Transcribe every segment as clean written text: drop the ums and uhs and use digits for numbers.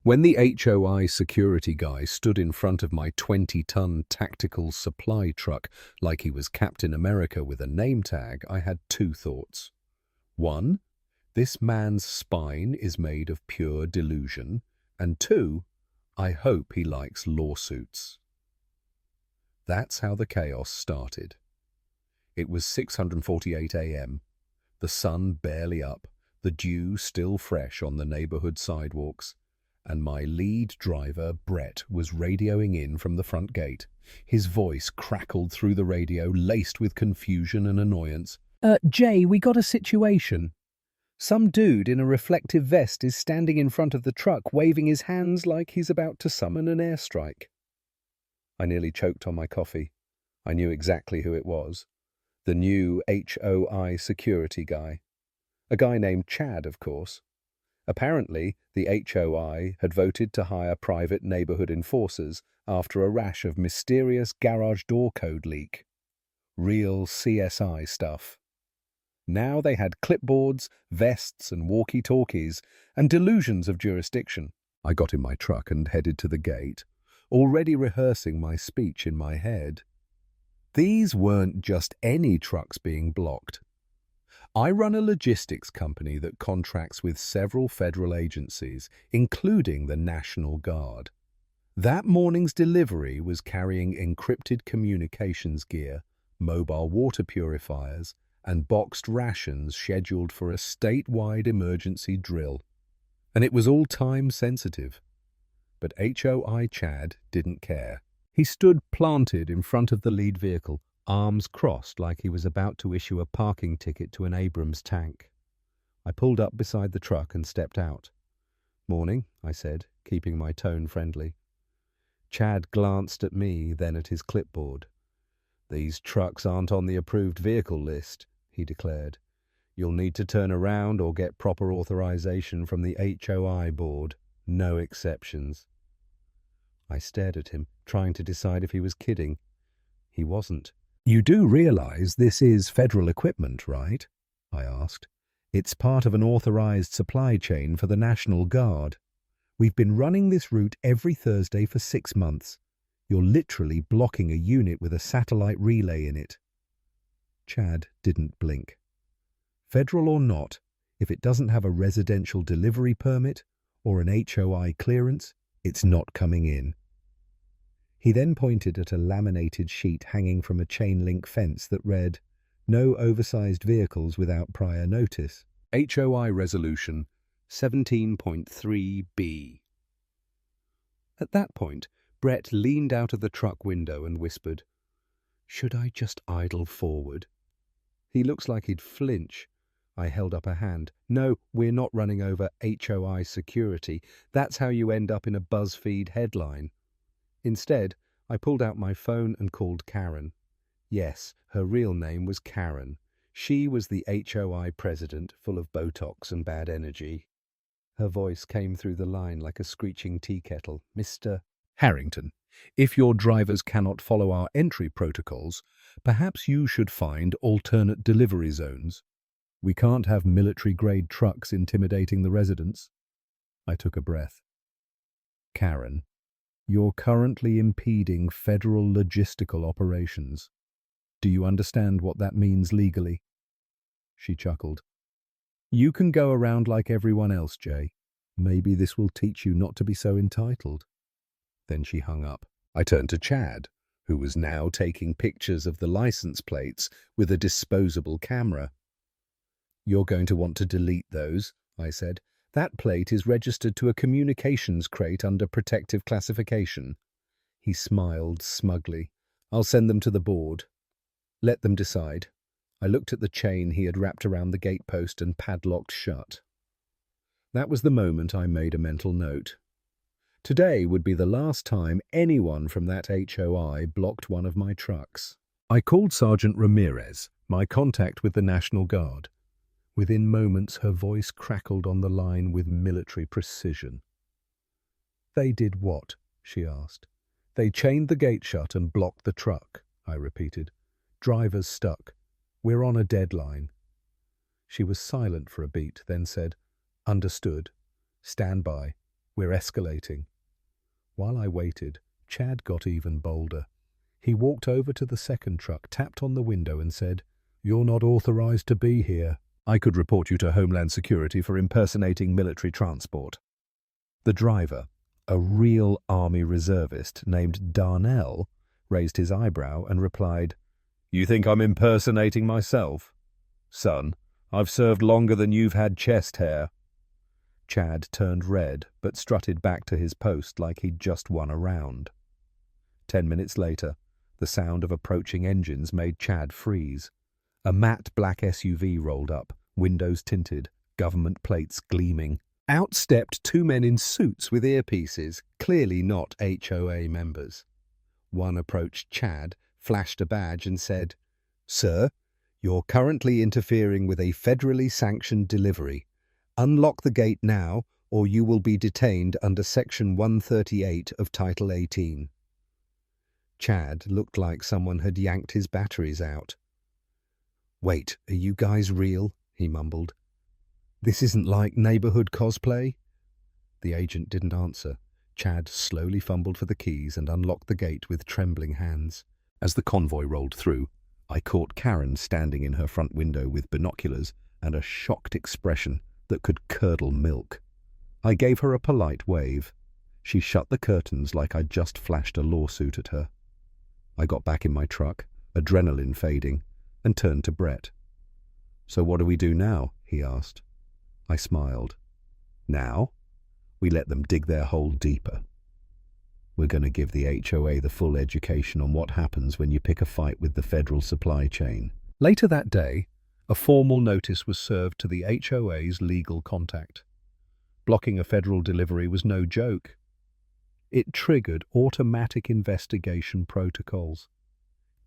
When the HOI security guy stood in front of my 20-ton tactical supply truck like he was Captain America with a name tag, I had two thoughts. One, this man's spine is made of pure delusion. And two, I hope he likes lawsuits. That's how the chaos started. It was 6:48 a.m., the sun barely up, the dew still fresh on the neighborhood sidewalks, and my lead driver, Brett, was radioing in from the front gate. His voice crackled through the radio, laced with confusion and annoyance. Jay, we got a situation. Some dude in a reflective vest is standing in front of the truck, waving his hands like he's about to summon an airstrike. I nearly choked on my coffee. I knew exactly who it was. The new HOI security guy. A guy named Chad, of course. Apparently, the HOI had voted to hire private neighborhood enforcers after a rash of mysterious garage door code leak. Real CSI stuff. Now they had clipboards, vests, and walkie-talkies, and delusions of jurisdiction. I got in my truck and headed to the gate, already rehearsing my speech in my head. These weren't just any trucks being blocked. I run a logistics company that contracts with several federal agencies, including the National Guard. That morning's delivery was carrying encrypted communications gear, mobile water purifiers, and boxed rations scheduled for a statewide emergency drill. And it was all time-sensitive. But HOI Chad didn't care. He stood planted in front of the lead vehicle, arms crossed like he was about to issue a parking ticket to an Abrams tank. I pulled up beside the truck and stepped out. "Morning," I said, keeping my tone friendly. Chad glanced at me, then at his clipboard. "These trucks aren't on the approved vehicle list," he declared. "You'll need to turn around or get proper authorization from the HOI board. No exceptions." I stared at him, trying to decide if he was kidding. He wasn't. "You do realize this is federal equipment, right?" I asked. "It's part of an authorized supply chain for the National Guard. We've been running this route every Thursday for 6 months. You're literally blocking a unit with a satellite relay in it." Chad didn't blink. "Federal or not, if it doesn't have a residential delivery permit or an HOI clearance, it's not coming in." He then pointed at a laminated sheet hanging from a chain-link fence that read, "No oversized vehicles without prior notice. HOI Resolution 17.3b. At that point, Brett leaned out of the truck window and whispered, "Should I just idle forward?" He looks like he'd flinch. I held up a hand. "No, we're not running over HOI security. That's how you end up in a BuzzFeed headline." Instead, I pulled out my phone and called Karen. Yes, her real name was Karen. She was the HOI president, full of Botox and bad energy. Her voice came through the line like a screeching tea kettle. "Mr. Harrington, if your drivers cannot follow our entry protocols, perhaps you should find alternate delivery zones. We can't have military-grade trucks intimidating the residents." I took a breath. "Karen, you're currently impeding federal logistical operations. Do you understand what that means legally?" She chuckled. "You can go around like everyone else, Jay. Maybe this will teach you not to be so entitled." Then she hung up. I turned to Chad, who was now taking pictures of the license plates with a disposable camera. "You're going to want to delete those," I said. "That plate is registered to a communications crate under protective classification." He smiled smugly. "I'll send them to the board. Let them decide." I looked at the chain he had wrapped around the gatepost and padlocked shut. That was the moment I made a mental note. Today would be the last time anyone from that HOI blocked one of my trucks. I called Sergeant Ramirez, my contact with the National Guard. Within moments, her voice crackled on the line with military precision. "They did what?" she asked. "They chained the gate shut and blocked the truck," I repeated. "Driver's stuck. We're on a deadline." She was silent for a beat, then said, "Understood. Stand by. We're escalating. While I waited, Chad got even bolder. He walked over to the second truck, tapped on the window and said, "You're not authorized to be here. I could report you to Homeland Security for impersonating military transport." The driver, a real Army reservist named Darnell, raised his eyebrow and replied, "You think I'm impersonating myself? Son, I've served longer than you've had chest hair." Chad turned red, but strutted back to his post like he'd just won a round. 10 minutes later, the sound of approaching engines made Chad freeze. A matte black SUV rolled up, windows tinted, government plates gleaming. Out stepped two men in suits with earpieces, clearly not HOA members. One approached Chad, flashed a badge and said, "Sir, you're currently interfering with a federally sanctioned delivery. Unlock the gate now, or you will be detained under Section 138 of Title 18. Chad looked like someone had yanked his batteries out. "Wait, are you guys real?" he mumbled. "This isn't like neighborhood cosplay?" The agent didn't answer. Chad slowly fumbled for the keys and unlocked the gate with trembling hands. As the convoy rolled through, I caught Karen standing in her front window with binoculars and a shocked expression that could curdle milk. I gave her a polite wave. She shut the curtains like I'd just flashed a lawsuit at her. I got back in my truck, adrenaline fading, and turned to Brett. "So what do we do now?" he asked. I smiled. "Now? We let them dig their hole deeper. We're going to give the HOA the full education on what happens when you pick a fight with the federal supply chain." Later that day, a formal notice was served to the HOA's legal contact. Blocking a federal delivery was no joke. It triggered automatic investigation protocols.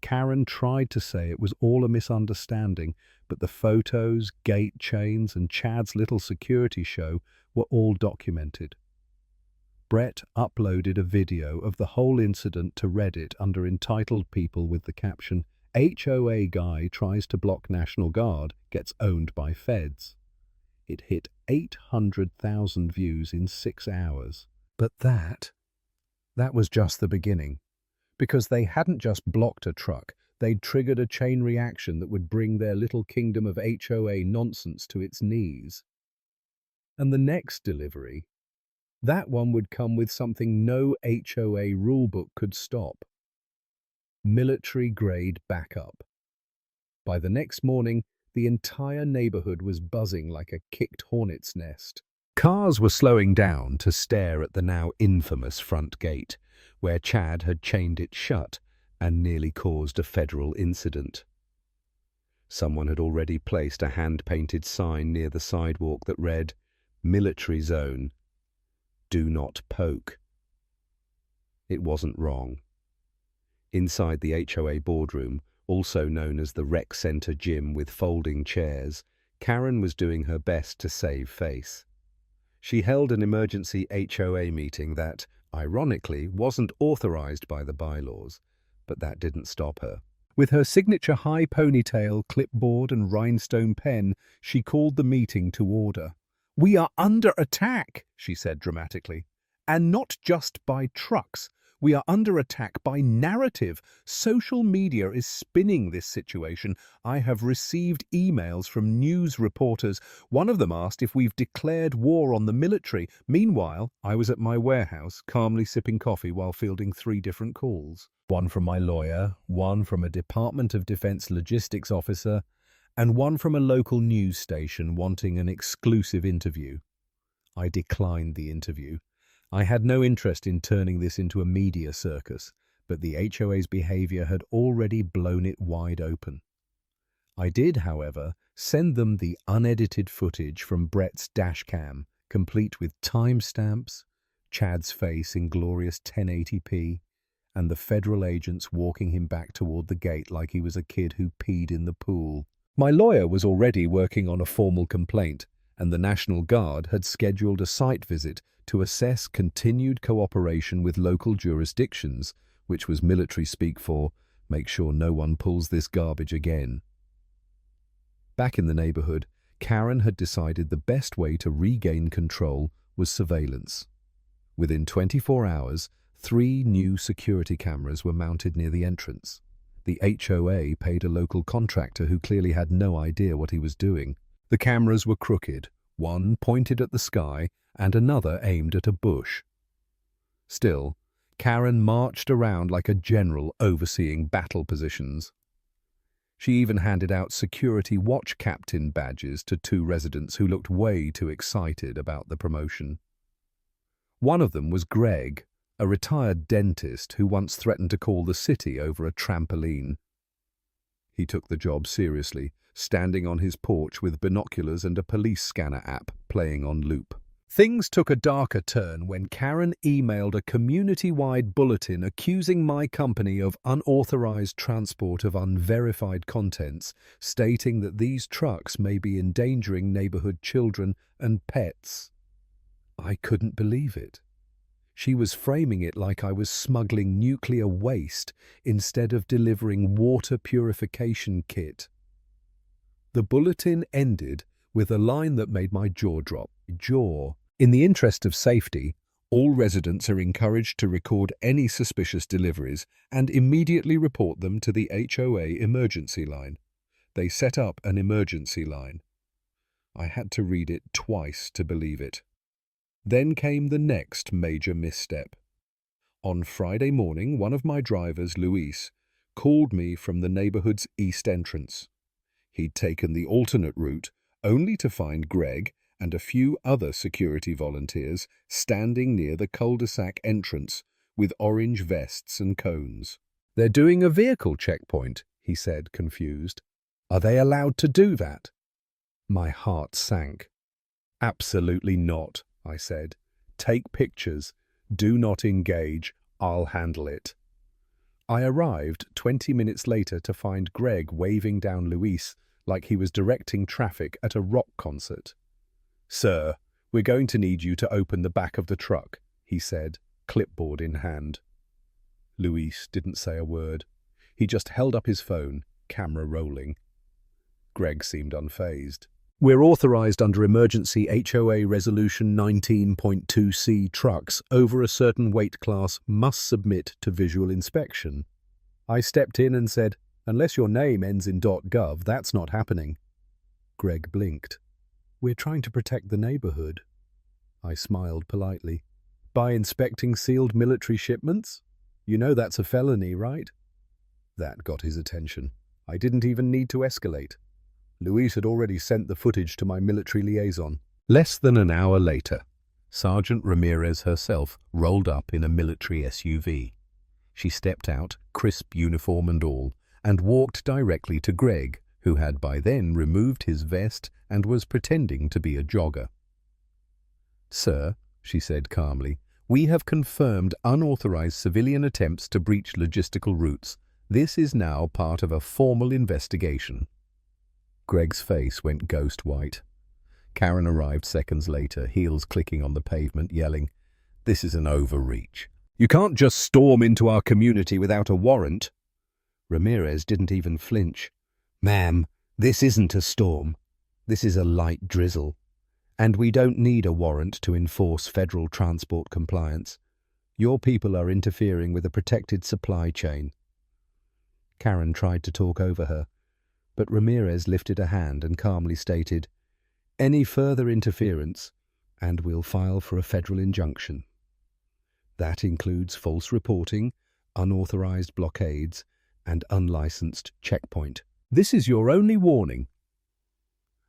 Karen tried to say it was all a misunderstanding, but the photos, gate chains, and Chad's little security show were all documented. Brett uploaded a video of the whole incident to Reddit under Entitled People with the caption, "HOA guy tries to block National Guard, gets owned by feds." It hit 800,000 views in 6 hours. But that was just the beginning. Because they hadn't just blocked a truck, they'd triggered a chain reaction that would bring their little kingdom of HOA nonsense to its knees. And the next delivery, that one would come with something no HOA rulebook could stop. Military-grade backup. By the next morning, the entire neighborhood was buzzing like a kicked hornet's nest. Cars were slowing down to stare at the now infamous front gate, where Chad had chained it shut and nearly caused a federal incident. Someone had already placed a hand-painted sign near the sidewalk that read, "Military Zone. Do not poke." It wasn't wrong. Inside the HOA boardroom, also known as the rec center gym with folding chairs, Karen was doing her best to save face. She held an emergency HOA meeting that, ironically, wasn't authorized by the bylaws, but that didn't stop her. With her signature high ponytail, clipboard, and rhinestone pen, she called the meeting to order. "We are under attack," she said dramatically. "And not just by trucks. We are under attack by narrative. Social media is spinning this situation. I have received emails from news reporters. One of them asked if we've declared war on the military. Meanwhile, I was at my warehouse, calmly sipping coffee while fielding 3 different calls. One from my lawyer, one from a Department of Defense logistics officer, and one from a local news station wanting an exclusive interview. I declined the interview. I had no interest in turning this into a media circus, but the HOA's behavior had already blown it wide open. I did, however, send them the unedited footage from Brett's dashcam, complete with timestamps, Chad's face in glorious 1080p, and the federal agents walking him back toward the gate like he was a kid who peed in the pool. My lawyer was already working on a formal complaint, and the National Guard had scheduled a site visit to assess continued cooperation with local jurisdictions, which was military speak for, "Make sure no one pulls this garbage again." Back in the neighborhood, Karen had decided the best way to regain control was surveillance. Within 24 hours, 3 new security cameras were mounted near the entrance. The HOA paid a local contractor who clearly had no idea what he was doing. The cameras were crooked, one pointed at the sky and another aimed at a bush. Still, Karen marched around like a general overseeing battle positions. She even handed out security watch captain badges to 2 residents who looked way too excited about the promotion. One of them was Greg, a retired dentist who once threatened to call the city over a trampoline. He took the job seriously, standing on his porch with binoculars and a police scanner app playing on loop. Things took a darker turn when Karen emailed a community-wide bulletin accusing my company of unauthorized transport of unverified contents, stating that these trucks may be endangering neighborhood children and pets. I couldn't believe it. She was framing it like I was smuggling nuclear waste instead of delivering water purification kit. The bulletin ended with a line that made my jaw drop. In the interest of safety, all residents are encouraged to record any suspicious deliveries and immediately report them to the HOA emergency line. They set up an emergency line. I had to read it twice to believe it. Then came the next major misstep. On Friday morning, one of my drivers, Luis, called me from the neighborhood's east entrance. He'd taken the alternate route, only to find Greg and a few other security volunteers standing near the cul-de-sac entrance with orange vests and cones. "They're doing a vehicle checkpoint," he said, confused. "Are they allowed to do that?" My heart sank. "Absolutely not," I said. "Take pictures. Do not engage. I'll handle it." I arrived 20 minutes later to find Greg waving down Luis like he was directing traffic at a rock concert. "Sir, we're going to need you to open the back of the truck," he said, clipboard in hand. Luis didn't say a word. He just held up his phone, camera rolling. Greg seemed unfazed. "We're authorized under emergency HOA Resolution 19.2c trucks over a certain weight class must submit to visual inspection." I stepped in and said, "Unless your name ends in .gov, that's not happening." Greg blinked. "We're trying to protect the neighborhood." I smiled politely. "By inspecting sealed military shipments? You know that's a felony, right?" That got his attention. I didn't even need to escalate. Luis had already sent the footage to my military liaison. Less than an hour later, Sergeant Ramirez herself rolled up in a military SUV. She stepped out, crisp uniform and all, and walked directly to Greg, who had by then removed his vest and was pretending to be a jogger. "Sir," she said calmly, "we have confirmed unauthorized civilian attempts to breach logistical routes. This is now part of a formal investigation." Greg's face went ghost white. Karen arrived seconds later, heels clicking on the pavement, yelling, "This is an overreach. You can't just storm into our community without a warrant." Ramirez didn't even flinch. "Ma'am, this isn't a storm. This is a light drizzle. And we don't need a warrant to enforce federal transport compliance. Your people are interfering with a protected supply chain." Karen tried to talk over her, but Ramirez lifted a hand and calmly stated, "Any further interference, and we'll file for a federal injunction. That includes false reporting, unauthorized blockades, and unlicensed checkpoint. This is your only warning."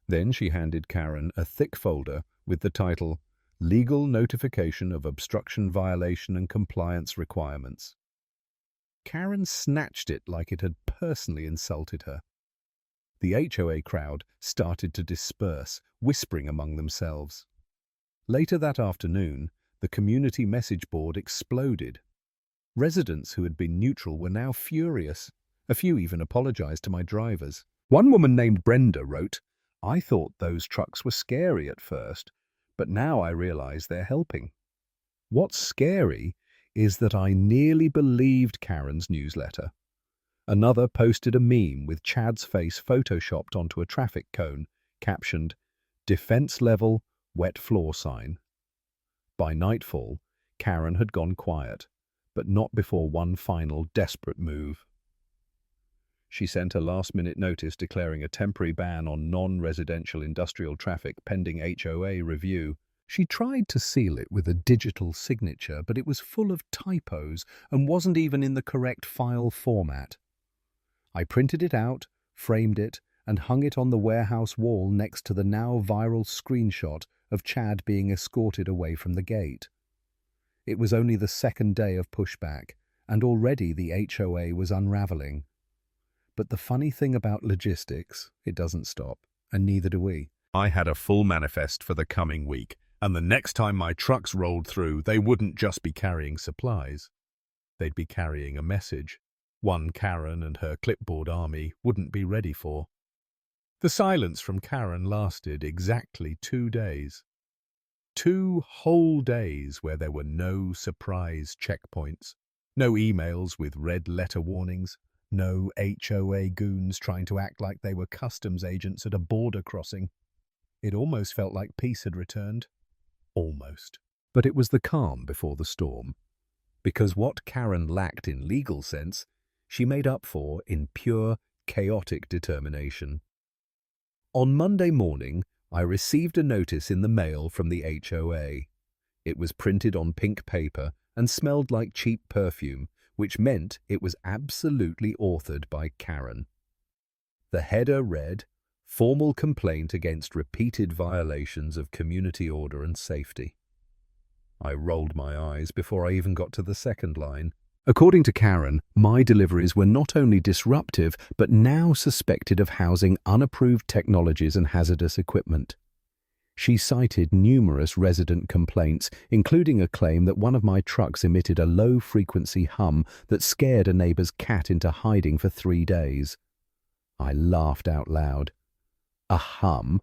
Then she handed Karen a thick folder with the title, "Legal Notification of Obstruction Violation and Compliance Requirements." Karen snatched it like it had personally insulted her. The HOA crowd started to disperse, whispering among themselves. Later that afternoon, the community message board exploded. Residents who had been neutral were now furious. A few even apologized to my drivers. One woman named Brenda wrote, "I thought those trucks were scary at first, but now I realize they're helping." What's scary is that I nearly believed Karen's newsletter. Another posted a meme with Chad's face photoshopped onto a traffic cone, captioned, "Defense level, wet floor sign." By nightfall, Karen had gone quiet, but not before one final desperate move. She sent a last-minute notice declaring a temporary ban on non-residential industrial traffic pending HOA review. She tried to seal it with a digital signature, but it was full of typos and wasn't even in the correct file format. I printed it out, framed it, and hung it on the warehouse wall next to the now viral screenshot of Chad being escorted away from the gate. It was only the second day of pushback, and already the HOA was unraveling. But the funny thing about logistics, it doesn't stop, and neither do we. I had a full manifest for the coming week, and the next time my trucks rolled through, they wouldn't just be carrying supplies. They'd be carrying a message, one Karen and her clipboard army wouldn't be ready for. The silence from Karen lasted exactly 2 days. 2 whole days where there were no surprise checkpoints, no emails with red letter warnings, no HOA goons trying to act like they were customs agents at a border crossing. It almost felt like peace had returned. Almost. But it was the calm before the storm. Because what Karen lacked in legal sense, she made up for in pure, chaotic determination. On Monday morning, I received a notice in the mail from the HOA. It was printed on pink paper and smelled like cheap perfume, which meant it was absolutely authored by Karen. The header read, "Formal complaint against repeated violations of community order and safety." I rolled my eyes before I even got to the second line. According to Karen, my deliveries were not only disruptive, but now suspected of housing unapproved technologies and hazardous equipment. She cited numerous resident complaints, including a claim that one of my trucks emitted a low-frequency hum that scared a neighbor's cat into hiding for 3 days. I laughed out loud. A hum?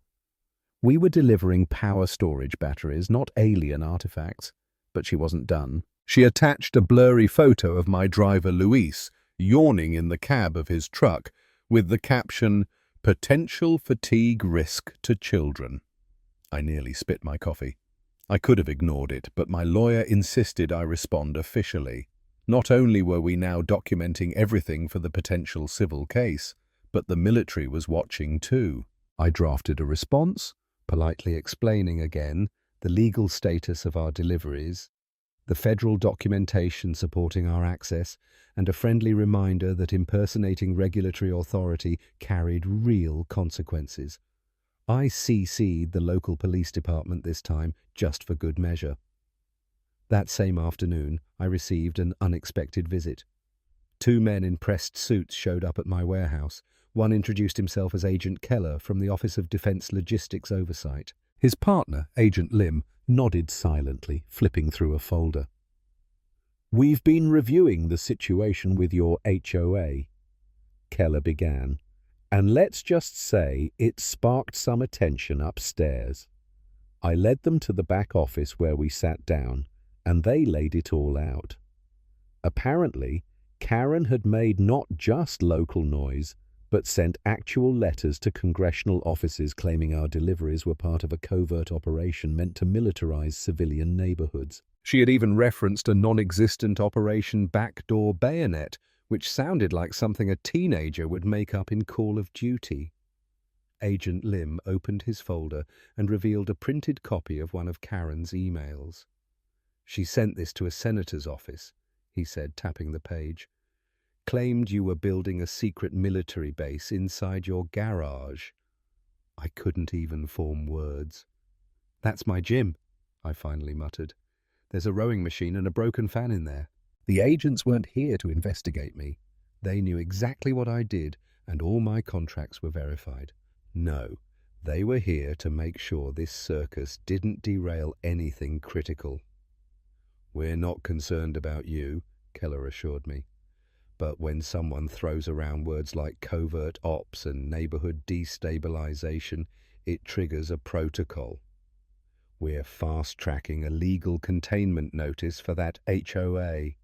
We were delivering power storage batteries, not alien artifacts. But she wasn't done. She attached a blurry photo of my driver Luis, yawning in the cab of his truck, with the caption, "Potential fatigue risk to children." I nearly spit my coffee. I could have ignored it, but my lawyer insisted I respond officially. Not only were we now documenting everything for the potential civil case, but the military was watching too. I drafted a response, politely explaining again the legal status of our deliveries, the federal documentation supporting our access, and a friendly reminder that impersonating regulatory authority carried real consequences. I CC'd the local police department this time, just for good measure. That same afternoon, I received an unexpected visit. 2 men in pressed suits showed up at my warehouse. One introduced himself as Agent Keller from the Office of Defense Logistics Oversight. His partner, Agent Lim, nodded silently, flipping through a folder. "We've been reviewing the situation with your HOA," Keller began, "and let's just say it sparked some attention upstairs. I led them to the back office where we sat down, and they laid it all out. Apparently, Karen had made not just local noise, but sent actual letters to congressional offices claiming our deliveries were part of a covert operation meant to militarize civilian neighborhoods. She had even referenced a non-existent Operation Backdoor Bayonet, which sounded like something a teenager would make up in Call of Duty." Agent Lim opened his folder and revealed a printed copy of one of Karen's emails. "She sent this to a senator's office," he said, tapping the page. "Claimed you were building a secret military base inside your garage." I couldn't even form words. "That's my gym," I finally muttered. "There's a rowing machine and a broken fan in there." The agents weren't here to investigate me. They knew exactly what I did, and all my contracts were verified. No, they were here to make sure this circus didn't derail anything critical. "We're not concerned about you," Keller assured me. "But when someone throws around words like covert ops and neighborhood destabilization, it triggers a protocol. We're fast-tracking a legal containment notice for that HOA.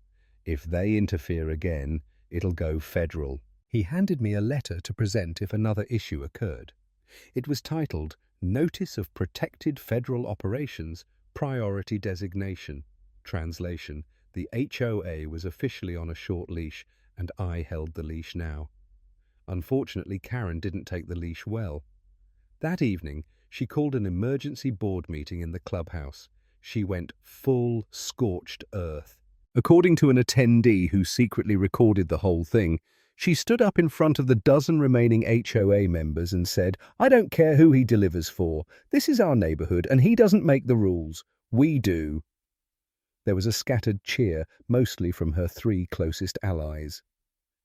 If they interfere again, it'll go federal." He handed me a letter to present if another issue occurred. It was titled, "Notice of Protected Federal Operations, Priority Designation," Translation: the HOA was officially on a short leash, and I held the leash now. Unfortunately, Karen didn't take the leash well. That evening, she called an emergency board meeting in the clubhouse. She went full scorched earth. According to an attendee who secretly recorded the whole thing, she stood up in front of the dozen remaining HOA members and said, "I don't care who he delivers for. This is our neighborhood, and he doesn't make the rules. We do." There was a scattered cheer, mostly from her three closest allies.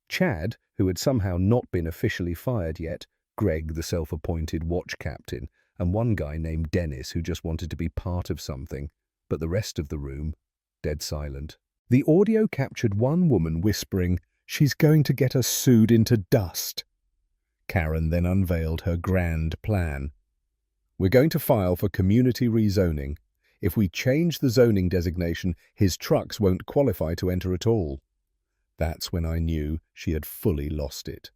Chad, who had somehow not been officially fired yet, Greg, the self-appointed watch captain, and one guy named Dennis who just wanted to be part of something, but the rest of the room, dead silent. The audio captured one woman whispering, "She's going to get us sued into dust." Karen then unveiled her grand plan. "We're going to file for community rezoning. If we change the zoning designation, his trucks won't qualify to enter at all." That's when I knew she had fully lost it.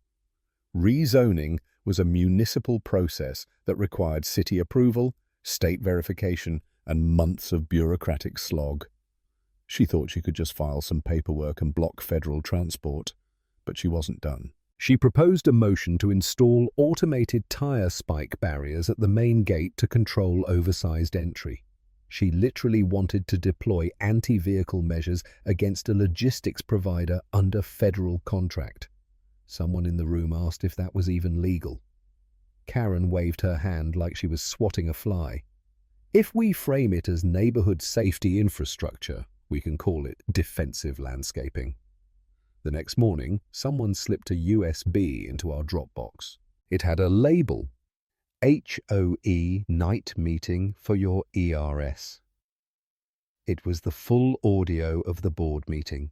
Rezoning was a municipal process that required city approval, state verification, and months of bureaucratic slog. She thought she could just file some paperwork and block federal transport, but she wasn't done. She proposed a motion to install automated tire spike barriers at the main gate to control oversized entry. She literally wanted to deploy anti-vehicle measures against a logistics provider under federal contract. Someone in the room asked if that was even legal. Karen waved her hand like she was swatting a fly. "If we frame it as neighborhood safety infrastructure, we can call it defensive landscaping." The next morning, someone slipped a USB into our Dropbox. It had a label: HOE night meeting for your ERS. It was the full audio of the board meeting.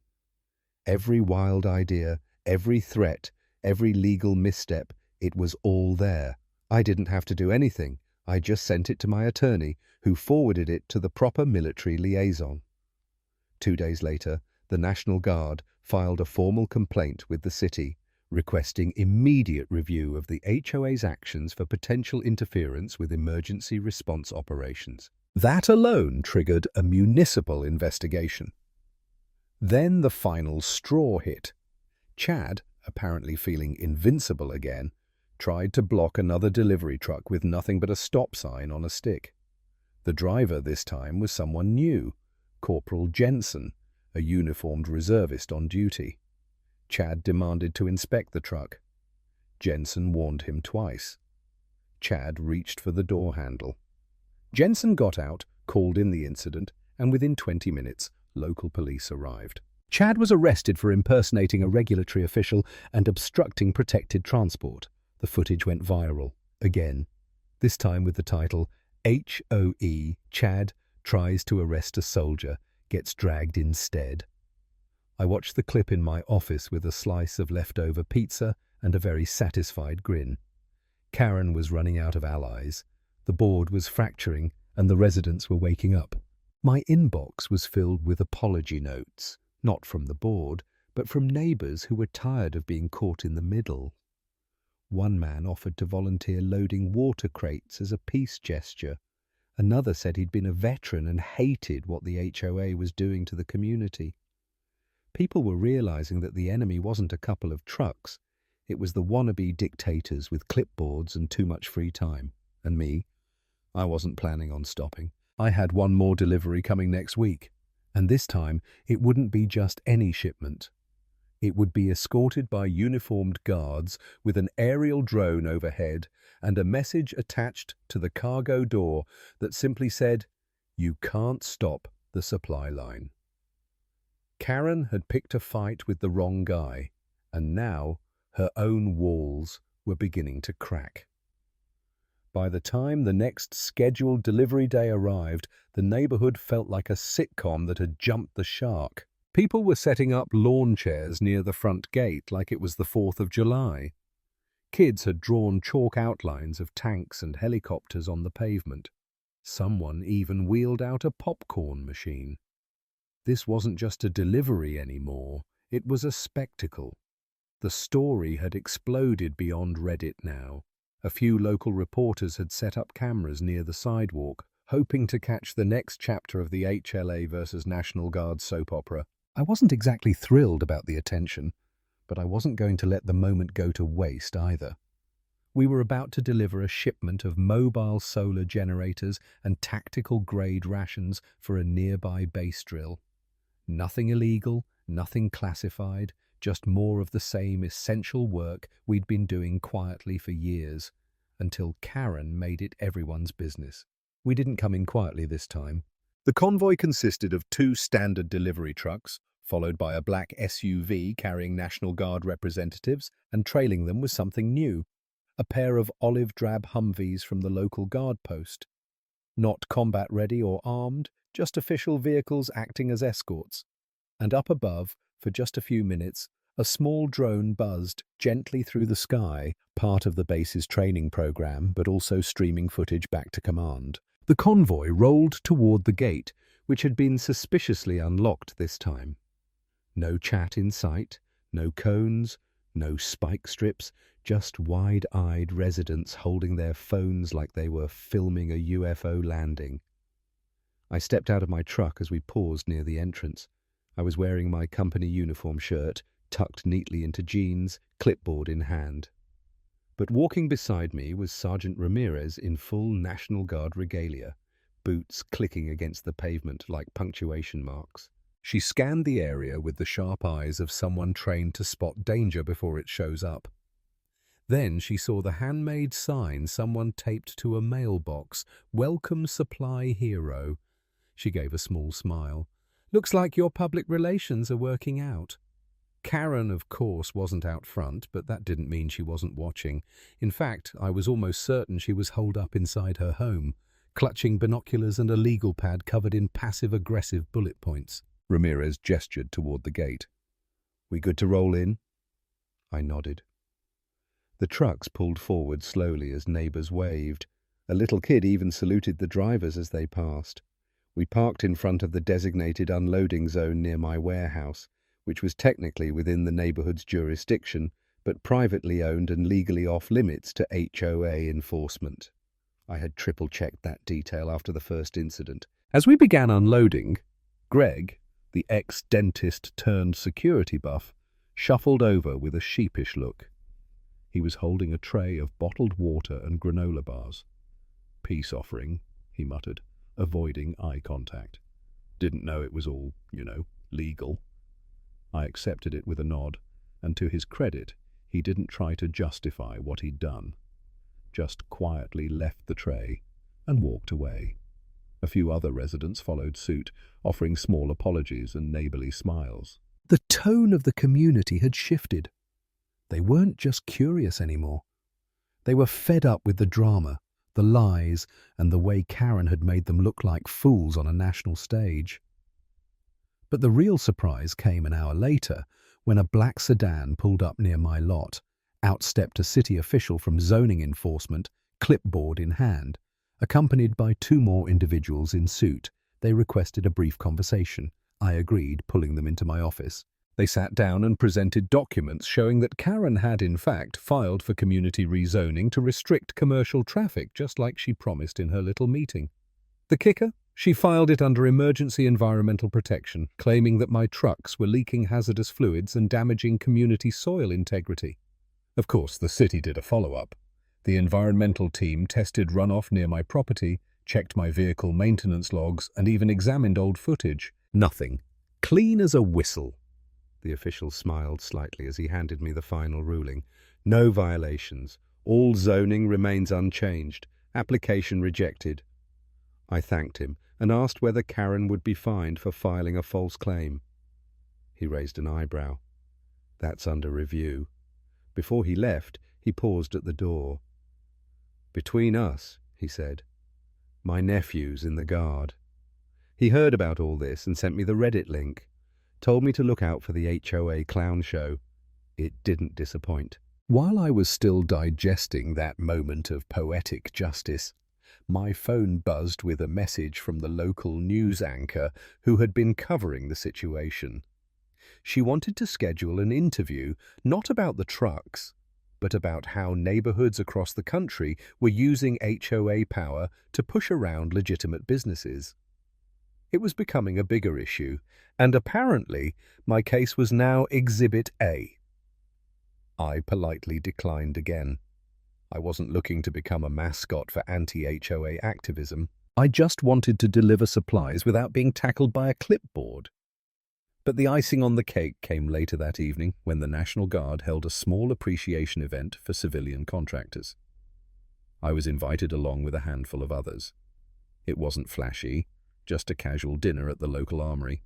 Every wild idea, every threat, every legal misstep, it was all there. I didn't have to do anything. I just sent it to my attorney, who forwarded it to the proper military liaison. 2 days later, the National Guard filed a formal complaint with the city, requesting immediate review of the HOA's actions for potential interference with emergency response operations. That alone triggered a municipal investigation. Then the final straw hit. Chad, apparently feeling invincible again, tried to block another delivery truck with nothing but a stop sign on a stick. The driver this time was someone new, Corporal Jensen, a uniformed reservist on duty. Chad demanded to inspect the truck. Jensen warned him twice. Chad reached for the door handle. Jensen got out, called in the incident, and within 20 minutes, local police arrived. Chad was arrested for impersonating a regulatory official and obstructing protected transport. The footage went viral, again, this time with the title, HOE Chad tries to arrest a soldier, gets dragged instead. I watched the clip in my office with a slice of leftover pizza and a very satisfied grin. Karen was running out of allies. The board was fracturing and the residents were waking up. My inbox was filled with apology notes, not from the board, but from neighbors who were tired of being caught in the middle. One man offered to volunteer loading water crates as a peace gesture. Another said he'd been a veteran and hated what the HOA was doing to the community. People were realizing that the enemy wasn't a couple of trucks. It was the wannabe dictators with clipboards and too much free time. And me, I wasn't planning on stopping. I had one more delivery coming next week. And this time, it wouldn't be just any shipment. It would be escorted by uniformed guards with an aerial drone overhead and a message attached to the cargo door that simply said, "You can't stop the supply line." Karen had picked a fight with the wrong guy, and now her own walls were beginning to crack. By the time the next scheduled delivery day arrived, the neighborhood felt like a sitcom that had jumped the shark. People were setting up lawn chairs near the front gate like it was the 4th of July. Kids had drawn chalk outlines of tanks and helicopters on the pavement. Someone even wheeled out a popcorn machine. This wasn't just a delivery anymore, it was a spectacle. The story had exploded beyond Reddit now. A few local reporters had set up cameras near the sidewalk, hoping to catch the next chapter of the HLA versus National Guard soap opera. I wasn't exactly thrilled about the attention, but I wasn't going to let the moment go to waste either. We were about to deliver a shipment of mobile solar generators and tactical-grade rations for a nearby base drill. Nothing illegal, nothing classified, just more of the same essential work we'd been doing quietly for years, until Karen made it everyone's business. We didn't come in quietly this time. The convoy consisted of 2 standard delivery trucks, followed by a black SUV carrying National Guard representatives, and trailing them was something new, a pair of olive-drab Humvees from the local guard post. Not combat-ready or armed, just official vehicles acting as escorts. And up above, for just a few minutes, a small drone buzzed gently through the sky, part of the base's training program, but also streaming footage back to command. The convoy rolled toward the gate, which had been suspiciously unlocked this time. No chat in sight, no cones, no spike strips, just wide-eyed residents holding their phones like they were filming a UFO landing. I stepped out of my truck as we paused near the entrance. I was wearing my company uniform shirt, tucked neatly into jeans, clipboard in hand. But walking beside me was Sergeant Ramirez in full National Guard regalia, boots clicking against the pavement like punctuation marks. She scanned the area with the sharp eyes of someone trained to spot danger before it shows up. Then she saw the handmade sign someone taped to a mailbox, "Welcome Supply Hero." She gave a small smile. "Looks like your public relations are working out." Karen, of course, wasn't out front, but that didn't mean she wasn't watching. In fact, I was almost certain she was holed up inside her home, clutching binoculars and a legal pad covered in passive-aggressive bullet points. Ramirez gestured toward the gate. "We good to roll in?" I nodded. The trucks pulled forward slowly as neighbors waved. A little kid even saluted the drivers as they passed. We parked in front of the designated unloading zone near my warehouse, which was technically within the neighborhood's jurisdiction, but privately owned and legally off-limits to HOA enforcement. I had triple-checked that detail after the first incident. As we began unloading, Greg, the ex-dentist-turned-security buff, shuffled over with a sheepish look. He was holding a tray of bottled water and granola bars. "Peace offering," he muttered, avoiding eye contact. "Didn't know it was all, legal." I accepted it with a nod, and to his credit, he didn't try to justify what he'd done. Just quietly left the tray and walked away. A few other residents followed suit, offering small apologies and neighborly smiles. The tone of the community had shifted. They weren't just curious anymore. They were fed up with the drama, the lies, and the way Karen had made them look like fools on a national stage. But the real surprise came an hour later, when a black sedan pulled up near my lot. Out stepped a city official from zoning enforcement, clipboard in hand. Accompanied by 2 more individuals in suit, they requested a brief conversation. I agreed, pulling them into my office. They sat down and presented documents showing that Karen had, in fact, filed for community rezoning to restrict commercial traffic, just like she promised in her little meeting. The kicker? She filed it under emergency environmental protection, claiming that my trucks were leaking hazardous fluids and damaging community soil integrity. Of course, the city did a follow-up. The environmental team tested runoff near my property, checked my vehicle maintenance logs, and even examined old footage. Nothing. Clean as a whistle. The official smiled slightly as he handed me the final ruling. No violations. All zoning remains unchanged. Application rejected. I thanked him and asked whether Karen would be fined for filing a false claim. He raised an eyebrow. That's under review. Before he left, he paused at the door. "Between us," he said, "my nephew's in the Guard. He heard about all this and sent me the Reddit link. Told me to look out for the HOA clown show. It didn't disappoint." While I was still digesting that moment of poetic justice, my phone buzzed with a message from the local news anchor who had been covering the situation. She wanted to schedule an interview, not about the trucks, but about how neighborhoods across the country were using HOA power to push around legitimate businesses. It was becoming a bigger issue, and apparently my case was now Exhibit A. I politely declined again. I wasn't looking to become a mascot for anti-HOA activism. I just wanted to deliver supplies without being tackled by a clipboard. But the icing on the cake came later that evening when the National Guard held a small appreciation event for civilian contractors. I was invited along with a handful of others. It wasn't flashy, just a casual dinner at the local armory.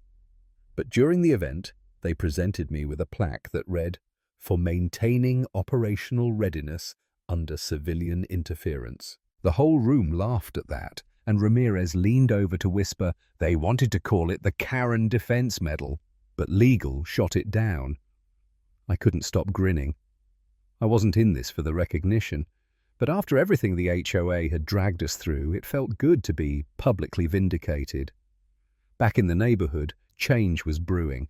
But during the event, they presented me with a plaque that read, "For maintaining operational readiness under civilian interference." The whole room laughed at that, and Ramirez leaned over to whisper they wanted to call it the Karen Defense Medal, but legal shot it down. I couldn't stop grinning. I wasn't in this for the recognition, but after everything the HOA had dragged us through, it felt good to be publicly vindicated. Back in the neighborhood, change was brewing.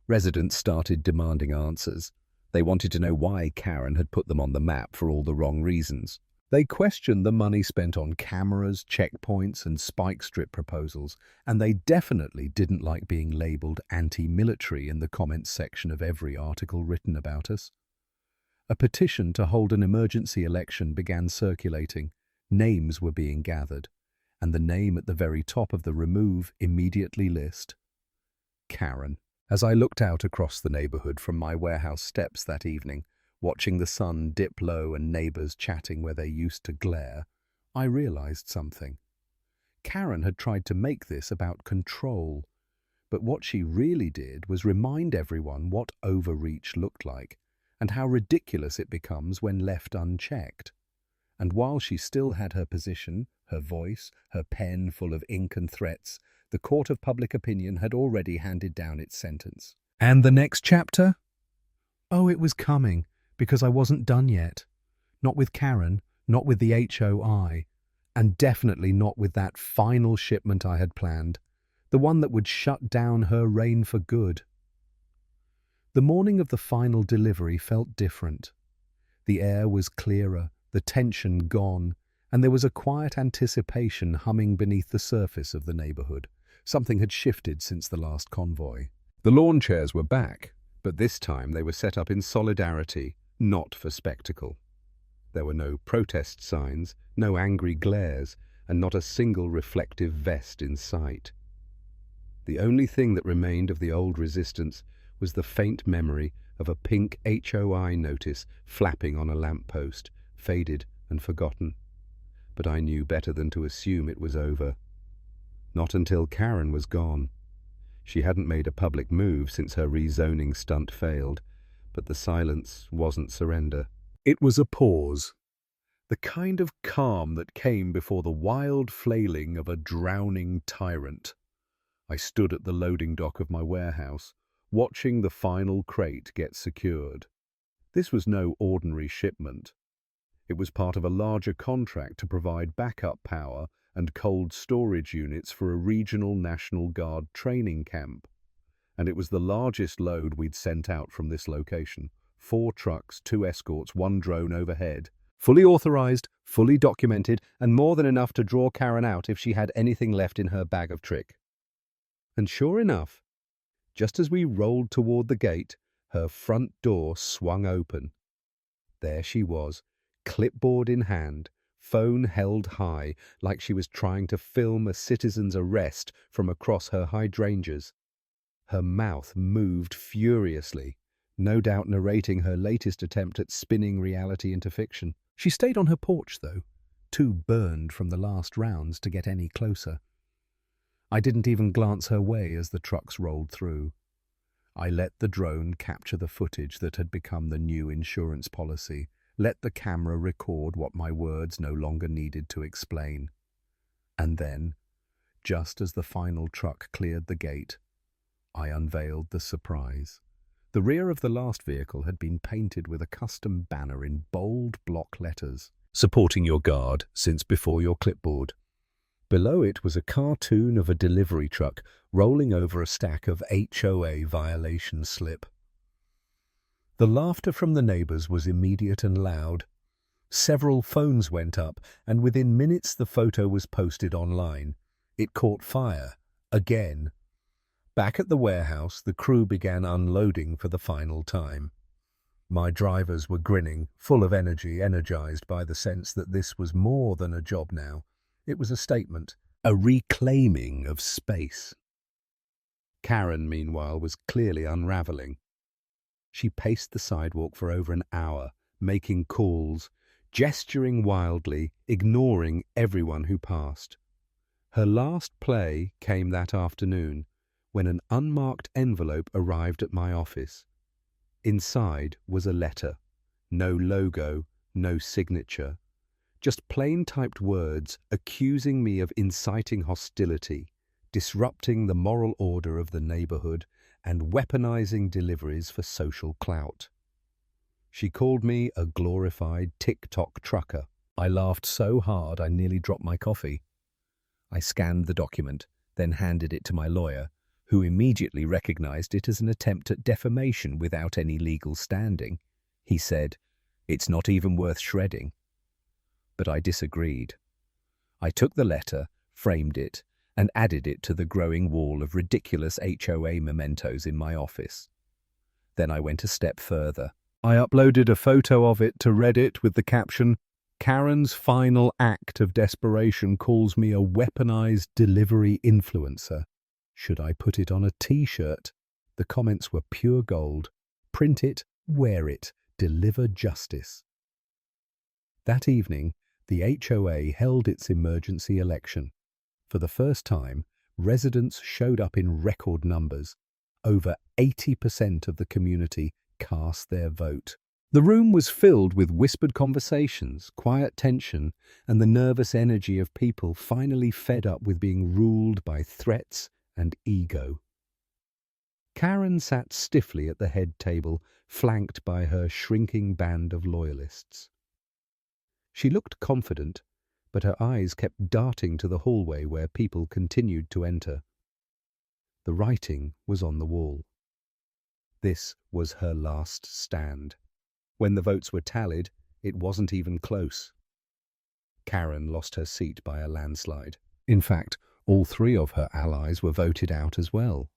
Residents started demanding answers. They wanted to know why Karen had put them on the map for all the wrong reasons. They questioned the money spent on cameras, checkpoints, and spike strip proposals, and they definitely didn't like being labeled anti-military in the comments section of every article written about us. A petition to hold an emergency election began circulating. Names were being gathered, and the name at the very top of the remove immediately list: Karen. As I looked out across the neighborhood from my warehouse steps that evening, watching the sun dip low and neighbors chatting where they used to glare, I realized something. Karen had tried to make this about control, but what she really did was remind everyone what overreach looked like and how ridiculous it becomes when left unchecked. And while she still had her position, her voice, her pen full of ink and threats, the court of public opinion had already handed down its sentence. And the next chapter? Oh, it was coming, because I wasn't done yet. Not with Karen, not with the HOI, and definitely not with that final shipment I had planned, the one that would shut down her reign for good. The morning of the final delivery felt different. The air was clearer, the tension gone, and there was a quiet anticipation humming beneath the surface of the neighborhood. Something had shifted since the last convoy. The lawn chairs were back, but this time they were set up in solidarity, not for spectacle. There were no protest signs, no angry glares, and not a single reflective vest in sight. The only thing that remained of the old resistance was the faint memory of a pink HOI notice flapping on a lamppost, faded and forgotten. But I knew better than to assume it was over. Not until Karen was gone. She hadn't made a public move since her rezoning stunt failed, but the silence wasn't surrender. It was a pause, the kind of calm that came before the wild flailing of a drowning tyrant. I stood at the loading dock of my warehouse, watching the final crate get secured. This was no ordinary shipment. It was part of a larger contract to provide backup power and cold storage units for a regional National Guard training camp. And it was the largest load we'd sent out from this location. 4 trucks, 2 escorts, 1 drone overhead. Fully authorized, fully documented, and more than enough to draw Karen out if she had anything left in her bag of trick. And sure enough, just as we rolled toward the gate, her front door swung open. There she was, clipboard in hand, phone held high like she was trying to film a citizen's arrest from across her hydrangeas. Her mouth moved furiously, no doubt narrating her latest attempt at spinning reality into fiction. She stayed on her porch, though, too burned from the last rounds to get any closer. I didn't even glance her way as the trucks rolled through. I let the drone capture the footage that had become the new insurance policy, let the camera record what my words no longer needed to explain. And then, just as the final truck cleared the gate, I unveiled the surprise. The rear of the last vehicle had been painted with a custom banner in bold block letters, "Supporting your guard since before your clipboard." Below it was a cartoon of a delivery truck rolling over a stack of HOA violation slip. The laughter from the neighbors was immediate and loud. Several phones went up, and within minutes the photo was posted online. It caught fire. Again. Back at the warehouse, the crew began unloading for the final time. My drivers were grinning, full of energy, energized by the sense that this was more than a job now. It was a statement, a reclaiming of space. Karen, meanwhile, was clearly unraveling. She paced the sidewalk for over an hour, making calls, gesturing wildly, ignoring everyone who passed. Her last play came that afternoon, when an unmarked envelope arrived at my office. Inside was a letter. No logo, no signature. Just plain typed words accusing me of inciting hostility, disrupting the moral order of the neighborhood, and weaponizing deliveries for social clout. She called me a glorified TikTok trucker. I laughed so hard I nearly dropped my coffee. I scanned the document, then handed it to my lawyer, who immediately recognized it as an attempt at defamation without any legal standing. He said, "It's not even worth shredding." But I disagreed. I took the letter, framed it, and added it to the growing wall of ridiculous HOA mementos in my office. Then I went a step further. I uploaded a photo of it to Reddit with the caption, "Karen's final act of desperation calls me a weaponized delivery influencer. Should I put it on a t-shirt?" The comments were pure gold. Print it, wear it, deliver justice. That evening, the HOA held its emergency election. For the first time, residents showed up in record numbers. Over 80% of the community cast their vote. The room was filled with whispered conversations, quiet tension, and the nervous energy of people finally fed up with being ruled by threats and ego. Karen sat stiffly at the head table, flanked by her shrinking band of loyalists. She looked confident, but her eyes kept darting to the hallway where people continued to enter. The writing was on the wall. This was her last stand. When the votes were tallied, it wasn't even close. Karen lost her seat by a landslide. In fact, all three of her allies were voted out as well.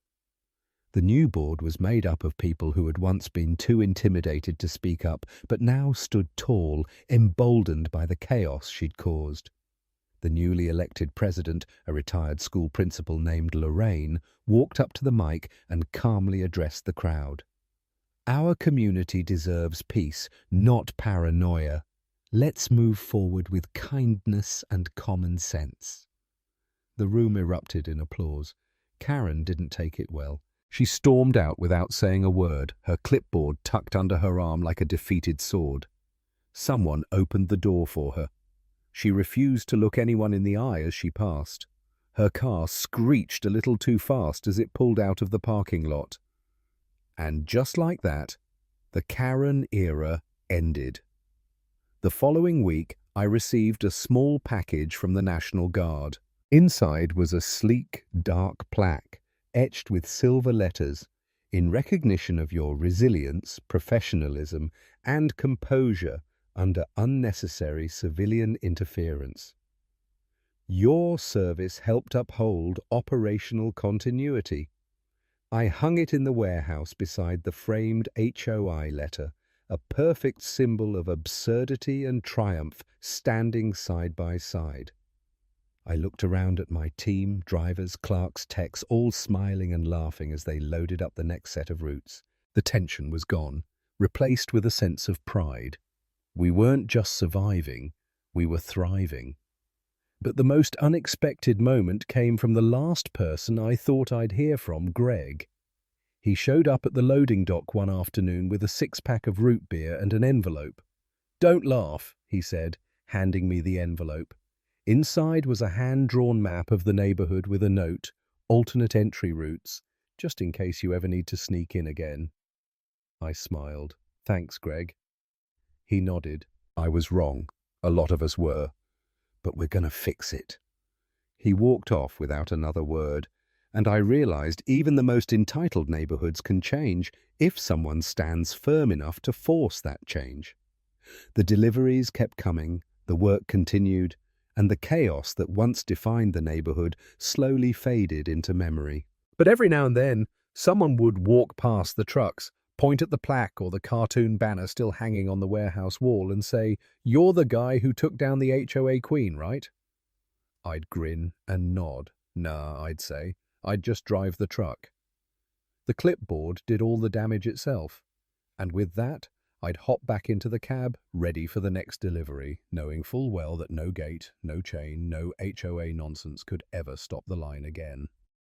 The new board was made up of people who had once been too intimidated to speak up, but now stood tall, emboldened by the chaos she'd caused. The newly elected president, a retired school principal named Lorraine, walked up to the mic and calmly addressed the crowd. "Our community deserves peace, not paranoia. Let's move forward with kindness and common sense." The room erupted in applause. Karen didn't take it well. She stormed out without saying a word, her clipboard tucked under her arm like a defeated sword. Someone opened the door for her. She refused to look anyone in the eye as she passed. Her car screeched a little too fast as it pulled out of the parking lot. And just like that, the Karen era ended. The following week, I received a small package from the National Guard. Inside was a sleek, dark plaque, etched with silver letters, "In recognition of your resilience, professionalism, and composure under unnecessary civilian interference. Your service helped uphold operational continuity." I hung it in the warehouse beside the framed HOI letter, a perfect symbol of absurdity and triumph standing side by side. I looked around at my team, drivers, clerks, techs, all smiling and laughing as they loaded up the next set of routes. The tension was gone, replaced with a sense of pride. We weren't just surviving, we were thriving. But the most unexpected moment came from the last person I thought I'd hear from, Greg. He showed up at the loading dock one afternoon with a six-pack of root beer and an envelope. "Don't laugh," he said, handing me the envelope. Inside was a hand-drawn map of the neighborhood with a note, "Alternate entry routes, just in case you ever need to sneak in again." I smiled. "Thanks, Greg." He nodded. "I was wrong. A lot of us were. But we're gonna fix it." He walked off without another word, And I realized even the most entitled neighborhoods can change if someone stands firm enough to force that change. The deliveries kept coming, the work continued, and the chaos that once defined the neighborhood slowly faded into memory. But every now and then, someone would walk past the trucks, point at the plaque or the cartoon banner still hanging on the warehouse wall and say, "You're the guy who took down the HOA queen, right?" I'd grin and nod. "Nah," I'd say. "I'd just drive the truck." The clipboard did all the damage itself. And with that, I'd hop back into the cab, ready for the next delivery, knowing full well that no gate, no chain, no HOA nonsense could ever stop the line again.